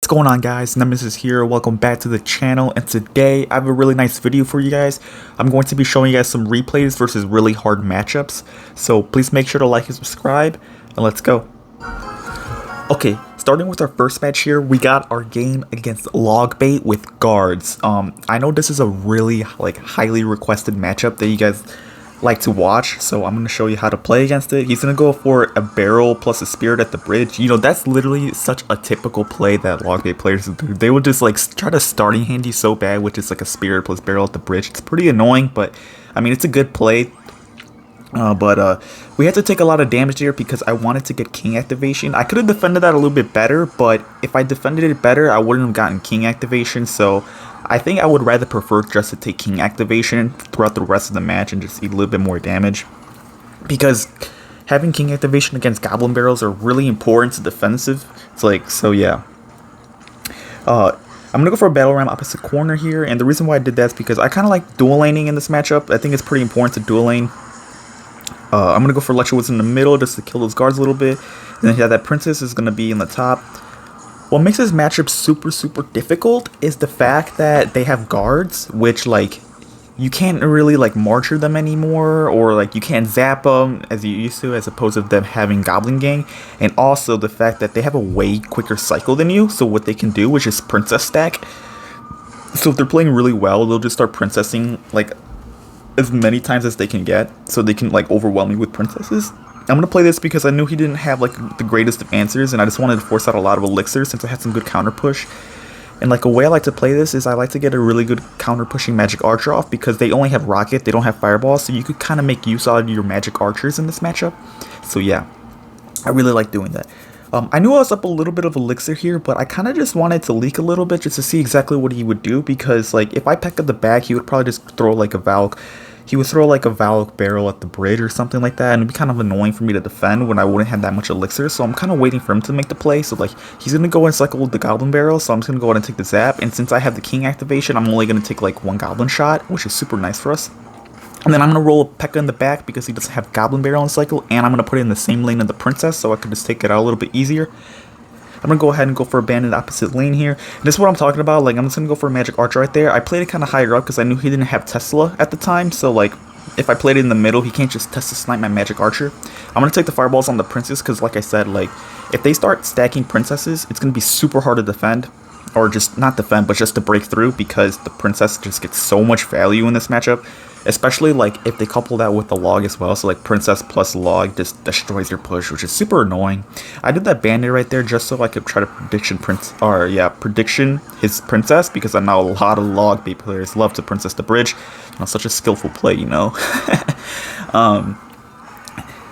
What's going on, guys? Nemesis here. Welcome back to the channel, and today I have a really nice video for you guys. I'm going to be showing you guys some replays versus really hard matchups, so please make sure to like and subscribe, and let's go. Okay, starting with our first match here, we got our game against Logbait with guards. I know this is a really highly requested matchup that you guys like to watch, so I'm going to show you how to play against it. He's going to go for a barrel plus a spirit at the bridge. You know, that's literally such a typical play that Logbait players do. They would just try to starting hand you so bad, which is like a spirit plus barrel at the bridge. It's pretty annoying, but I mean, it's a good play. We had to take a lot of damage there because I wanted to get king activation. I could have defended that a little bit better, but if I defended it better, I wouldn't have gotten king activation. So I think I would rather prefer just to take king activation throughout the rest of the match and just eat a little bit more damage, because having king activation against goblin barrels are really important to defensive. So yeah. I'm gonna go for a battle ram opposite corner here, and the reason why I did that is because I kind of like dual laning in this matchup. I think it's pretty important to dual lane. I'm going to go for Lecture Wizard in the middle just to kill those guards a little bit. And then yeah, that princess is going to be in the top. What makes this matchup super difficult is the fact that they have guards, which you can't really marcher them anymore, or you can't zap them as you used to, as opposed to them having Goblin Gang. And also the fact that they have a way quicker cycle than you, so what they can do, which is princess stack. So if they're playing really well, they'll just start princessing as many times as they can get, so they can overwhelm me with princesses. I'm gonna play this because I knew he didn't have the greatest of answers, and I just wanted to force out a lot of elixirs since I had some good counter push. And a way I like to play this is I like to get a really good counter pushing magic archer off, because they only have rocket, they don't have fireball, so you could kind of make use out of your magic archers in this matchup. So yeah, I really like doing that. I knew I was up a little bit of elixir here, but I kind of just wanted to leak a little bit just to see exactly what he would do, because if I Pekka the back, he would probably just throw a Valk. He would throw a Valk barrel at the bridge or something like that, and it'd be kind of annoying for me to defend when I wouldn't have that much elixir. So I'm kind of waiting for him to make the play. So he's gonna go and cycle with the goblin barrel, so I'm just gonna go ahead and take the zap. And since I have the king activation, I'm only gonna take one goblin shot, which is super nice for us. And then I'm gonna roll a Pekka in the back because he doesn't have goblin barrel in cycle, and I'm gonna put it in the same lane of the princess, so I can just take it out a little bit easier. I'm going to go ahead and go for a bandit opposite lane here. And this is what I'm talking about. I'm just going to go for a magic archer right there. I played it kind of higher up because I knew he didn't have Tesla at the time. So if I played it in the middle, he can't just Tesla snipe my magic archer. I'm going to take the fireballs on the princess because like I said, if they start stacking princesses, it's going to be super hard to defend. Or just not defend, but just to break through, because the princess just gets so much value in this matchup. Especially if they couple that with the log as well, so princess plus log just destroys your push, which is super annoying. I did that bandit right there just so I could try to prediction his princess, because I know a lot of log bait players love to princess the bridge. Such a skillful play,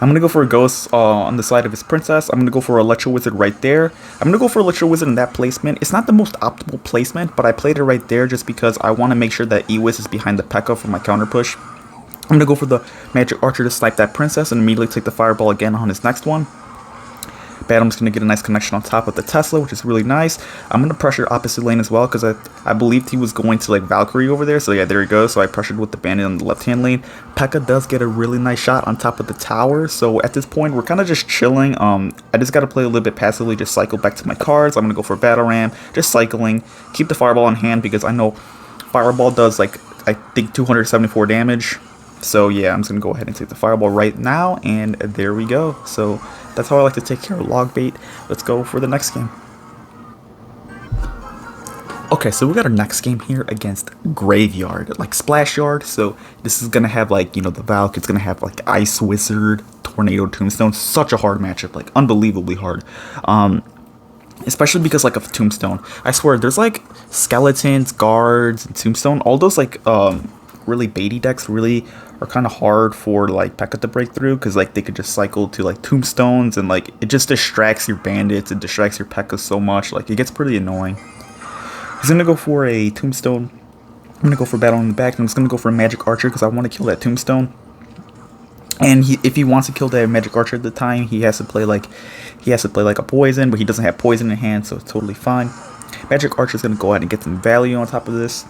I'm going to go for a ghost on the side of his princess. I'm going to go for a Lecture Wizard right there. I'm going to go for a Lecture Wizard in that placement. It's not the most optimal placement, but I played it right there just because I want to make sure that Ewiz is behind the Pekka for my counter push. I'm going to go for the Magic Archer to snipe that princess and immediately take the Fireball again on his next one. Badam's going to get a nice connection on top of the Tesla, which is really nice. I'm going to pressure opposite lane as well because I believed he was going to Valkyrie over there. So yeah, there he goes. So I pressured with the bandit on the left-hand lane. Pekka does get a really nice shot on top of the tower. So at this point, we're kind of just chilling. I just got to play a little bit passively, just cycle back to my cards. I'm going to go for a battle ram, just cycling. Keep the fireball in hand because I know fireball does I think 274 damage. So yeah, I'm just going to go ahead and take the fireball right now, and there we go. So that's how I like to take care of Logbait. Let's go for the next game. Okay, so we got our next game here against Graveyard, Splash Yard. So this is going to have the Valk, it's going to have Ice Wizard, Tornado, Tombstone. Such a hard matchup, unbelievably hard. Especially because of Tombstone. I swear, there's skeletons, guards, and Tombstone. All those really baity decks really are kind of hard for Pekka to break through, because they could just cycle to tombstones, and it just distracts your bandits, it distracts your Pekka so much, it gets pretty annoying. He's gonna go for a tombstone. I'm gonna go for battle in the back, and I'm just gonna go for a magic archer because I want to kill that tombstone. And if he wants to kill that magic archer at the time, he has to play a poison, but he doesn't have poison in hand, so it's totally fine. Magic archer is gonna go ahead and get some value on top of this.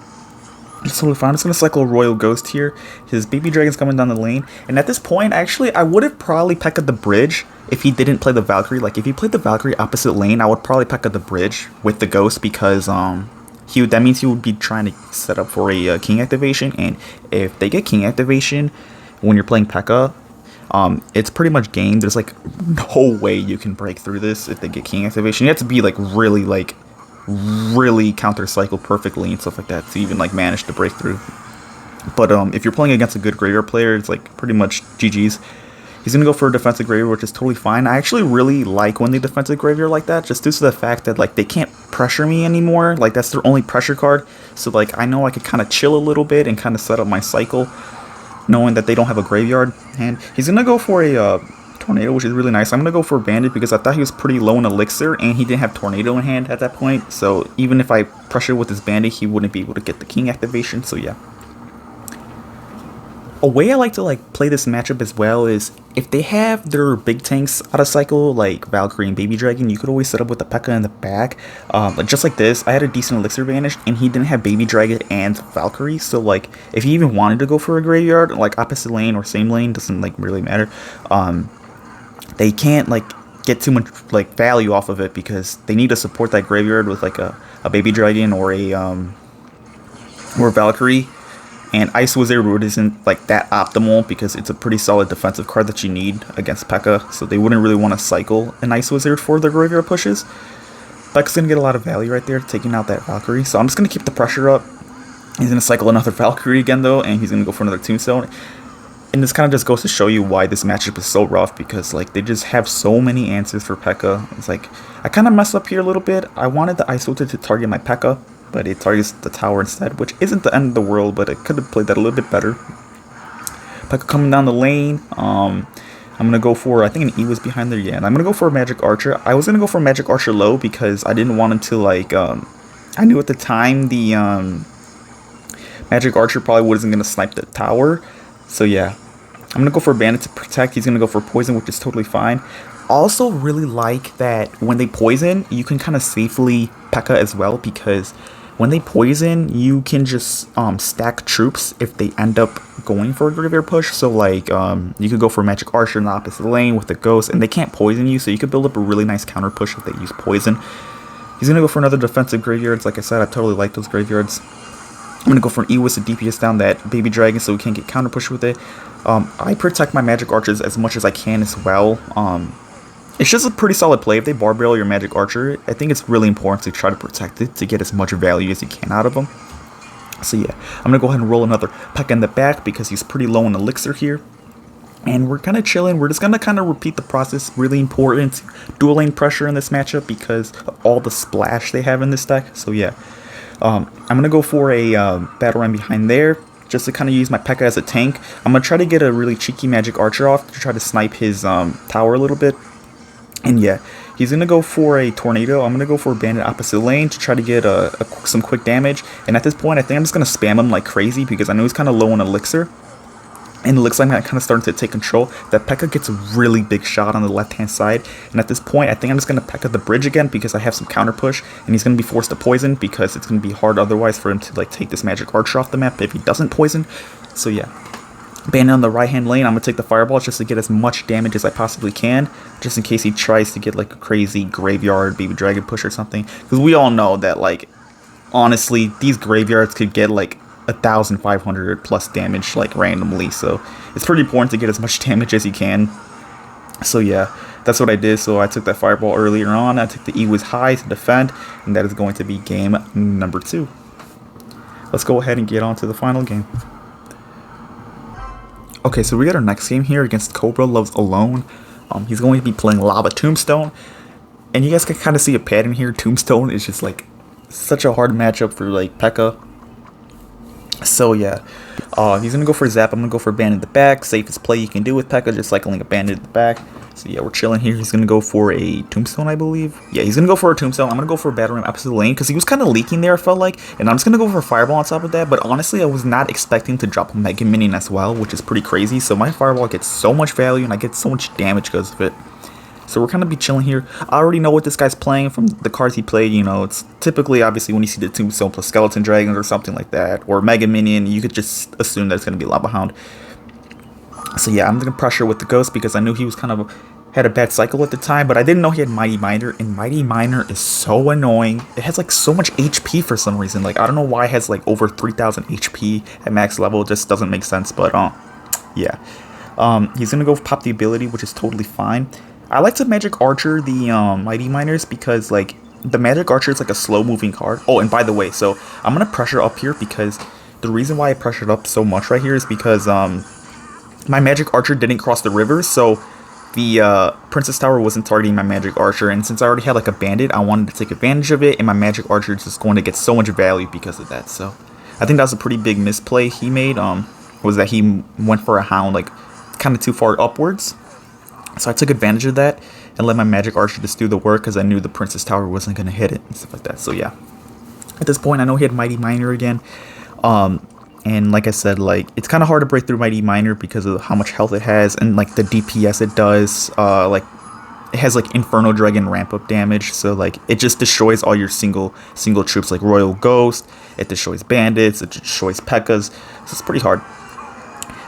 It's totally fine. I'm just gonna cycle Royal Ghost here. His baby dragon's coming down the lane, and at this point, actually, I would have probably Pekka the bridge if he didn't play the Valkyrie. Like if he played the Valkyrie opposite lane, I would probably Pekka the bridge with the Ghost because that means he would be trying to set up for a King activation, and if they get King activation when you're playing Pekka, it's pretty much game. There's like no way you can break through this if they get King activation. You have to be like really counter cycle perfectly and stuff like that to even like manage to break through. But if you're playing against a good graveyard player, it's like pretty much GG's. He's gonna go for a defensive graveyard, which is totally fine. I actually really like when they defensive graveyard like that, just due to the fact that like they can't pressure me anymore. Like that's their only pressure card. So like I know I could kind of chill a little bit and kind of set up my cycle, knowing that they don't have a graveyard hand. He's gonna go for a Tornado, which is really nice. I'm gonna go for Bandit because I thought he was pretty low in Elixir and he didn't have Tornado in hand at that point. So even if I pressure with his Bandit, he wouldn't be able to get the King activation. So yeah. A way I like to like play this matchup as well is if they have their big tanks out of cycle like Valkyrie and Baby Dragon, you could always set up with the Pekka in the back. Just like this, I had a decent Elixir advantage and he didn't have Baby Dragon and Valkyrie, so like if he even wanted to go for a graveyard, like opposite lane or same lane, doesn't like really matter. They can't like get too much like value off of it because they need to support that graveyard with like a Baby Dragon or a Valkyrie. And Ice Wizard Root isn't like that optimal because it's a pretty solid defensive card that you need against Pekka, so they wouldn't really want to cycle an Ice Wizard for their graveyard pushes. Pekka's going to get a lot of value right there, taking out that Valkyrie, so I'm just going to keep the pressure up. He's going to cycle another Valkyrie again though, and he's going to go for another Tombstone. And this kind of just goes to show you why this matchup is so rough, because like they just have so many answers for Pekka. It's like, I kind of messed up here a little bit. I wanted the Ice Wizard to target my Pekka, but it targets the tower instead, which isn't the end of the world, but I could have played that a little bit better. Pekka coming down the lane. I'm going to go for, I think an E was behind there, yeah, and I'm going to go for a Magic Archer. I was going to go for a Magic Archer low because I didn't want him to, like, I knew at the time the Magic Archer probably wasn't going to snipe the tower, so yeah. I'm going to go for a Bandit to protect. He's going to go for Poison, which is totally fine. Also really like that when they poison, you can kind of safely Pekka as well, because when they poison, you can just stack troops if they end up going for a graveyard push. So like you could go for Magic Archer in the opposite lane with the Ghost, and they can't poison you, so you could build up a really nice counter push if they use poison. He's gonna go for another defensive graveyards. Like I said, I totally like those graveyards. I'm gonna go for an Ewis to DPS down that Baby Dragon so we can't get counter push with it. I protect my Magic Archers as much as I can as well. It's just a pretty solid play. If they bar barrel your Magic Archer, I think it's really important to try to protect it to get as much value as you can out of them. So yeah, I'm going to go ahead and roll another Pekka in the back because he's pretty low in Elixir here. And we're kind of chilling. We're just going to kind of repeat the process. Really important dual lane pressure in this matchup because of all the splash they have in this deck. So yeah, I'm going to go for a battle ram behind there, just to kind of use my Pekka as a tank. I'm going to try to get a really cheeky Magic Archer off to try to snipe his tower a little bit. And yeah, he's going to go for a Tornado. I'm going to go for a Bandit opposite lane to try to get some quick damage. And at this point, I think I'm just going to spam him like crazy because I know he's kind of low on Elixir. And it looks like I'm kind of starting to take control. That Pekka gets a really big shot on the left-hand side. And at this point, I think I'm just going to Pekka the bridge again because I have some counter push. And he's going to be forced to poison because it's going to be hard otherwise for him to like take this Magic Archer off the map if he doesn't poison. So yeah. Bandit on the right-hand lane, I'm going to take the Fireball just to get as much damage as I possibly can, just in case he tries to get like a crazy Graveyard Baby Dragon push or something. Because we all know that, like, honestly, these Graveyards could get like 1,500 plus damage like randomly, so it's pretty important to get as much damage as you can. So yeah, that's what I did. So I took that Fireball earlier on, I took the E was high to defend, and that is going to be game number 2. Let's go ahead and get on to the final game. Okay, so we got our next game here against Cobra Loves Alone. He's going to be playing Lava Tombstone. And you guys can kind of see a pattern here. Tombstone is just like such a hard matchup for like Pekka. So yeah, he's going to go for Zap. I'm going to go for Bandit in the back. Safest play you can do with Pekka, just cycling a Bandit in the back. So yeah, we're chilling here. He's going to go for a Tombstone, I believe. Yeah, he's going to go for a Tombstone. I'm going to go for a Battle Ram opposite the lane because he was kind of leaking there, I felt like. And I'm just going to go for a Fireball on top of that. But honestly, I was not expecting to drop a Mega Minion as well, which is pretty crazy. So my Fireball gets so much value and I get so much damage because of it. So we're kind of be chilling here. I already know what this guy's playing from the cards he played. You know, it's typically, obviously, when you see the Tombstone plus Skeleton Dragons or something like that, or Mega Minion, you could just assume that it's going to be Lava Hound. So yeah, I'm going to pressure with the Ghost because I knew he was kind of had a bad cycle at the time, but I didn't know he had Mighty Miner, and Mighty Miner is so annoying. It has like so much HP for some reason. Like, I don't know why it has like over 3,000 HP at max level. It just doesn't make sense, but yeah. He's going to go pop the ability, which is totally fine. I like to Magic Archer the Mighty Miners because, like, the Magic Archer is like a slow-moving card. Oh, and by the way, so I'm going to pressure up here because the reason why I pressured up so much right here is because my Magic Archer didn't cross the river, so the Princess Tower wasn't targeting my Magic Archer, and since I already had like a Bandit, I wanted to take advantage of it, and my Magic Archer is just going to get so much value because of that. So I think that was a pretty big misplay he made, was that he went for a Hound like kind of too far upwards. So I took advantage of that and let my Magic Archer just do the work because I knew the Princess Tower wasn't going to hit it and stuff like that. So yeah, at this point I know he had Mighty Miner again. And like I said, like, it's kind of hard to break through Mighty Miner because of how much health it has and like the DPS it does. Like, it has like Inferno Dragon ramp up damage, so like it just destroys all your single troops like Royal Ghost. It destroys bandits. It destroys Pekkas. So it's pretty hard.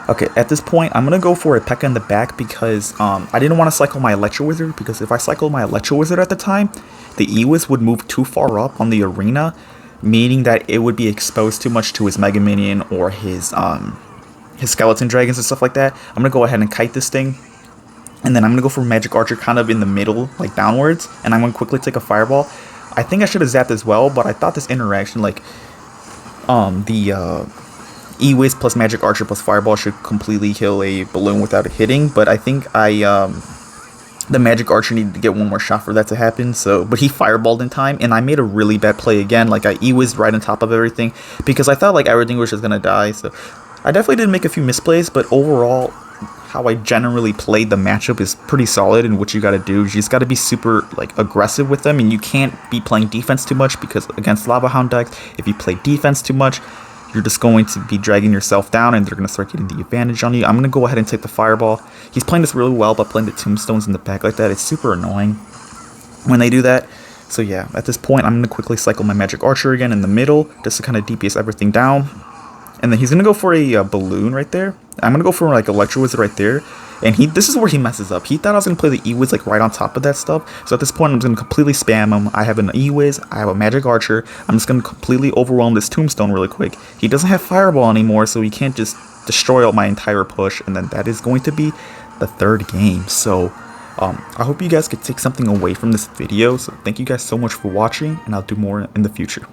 Okay, at this point, I'm going to go for a Pekka in the back because I didn't want to cycle my Electro Wizard, because if I cycled my Electro Wizard at the time, the Ewiz would move too far up on the arena, meaning that it would be exposed too much to his Mega Minion or his Skeleton Dragons and stuff like that. I'm going to go ahead and kite this thing, and then I'm going to go for Magic Archer kind of in the middle, like downwards, and I'm going to quickly take a Fireball. I think I should have zapped as well, but I thought this interaction, like, Ewiz plus Magic Archer plus Fireball should completely kill a balloon without it hitting, but I think the Magic Archer needed to get one more shot for that to happen, so, but he Fireballed in time, and I made a really bad play again. Like, I Ewiz right on top of everything, because I thought, like, everything was just gonna die, so I definitely did make a few misplays, but overall, how I generally played the matchup is pretty solid, and what you gotta do is you just gotta be super, like, aggressive with them, and you can't be playing defense too much, because against Lava Hound decks, if you play defense too much, you're just going to be dragging yourself down, and they're going to start getting the advantage on you. I'm going to go ahead and take the Fireball. He's playing this really well by playing the Tombstones in the back like that. It's super annoying when they do that. So yeah, at this point, I'm going to quickly cycle my Magic Archer again in the middle, just to kind of DPS everything down. And then he's going to go for a balloon right there. I'm going to go for like Electro Wizard right there. And this is where he messes up. He thought I was going to play the Ewiz like right on top of that stuff. So at this point, I'm just going to completely spam him. I have an Ewiz. I have a Magic Archer. I'm just going to completely overwhelm this Tombstone really quick. He doesn't have Fireball anymore, so he can't just destroy out my entire push. And then that is going to be the third game. So I hope you guys could take something away from this video. So thank you guys so much for watching, and I'll do more in the future.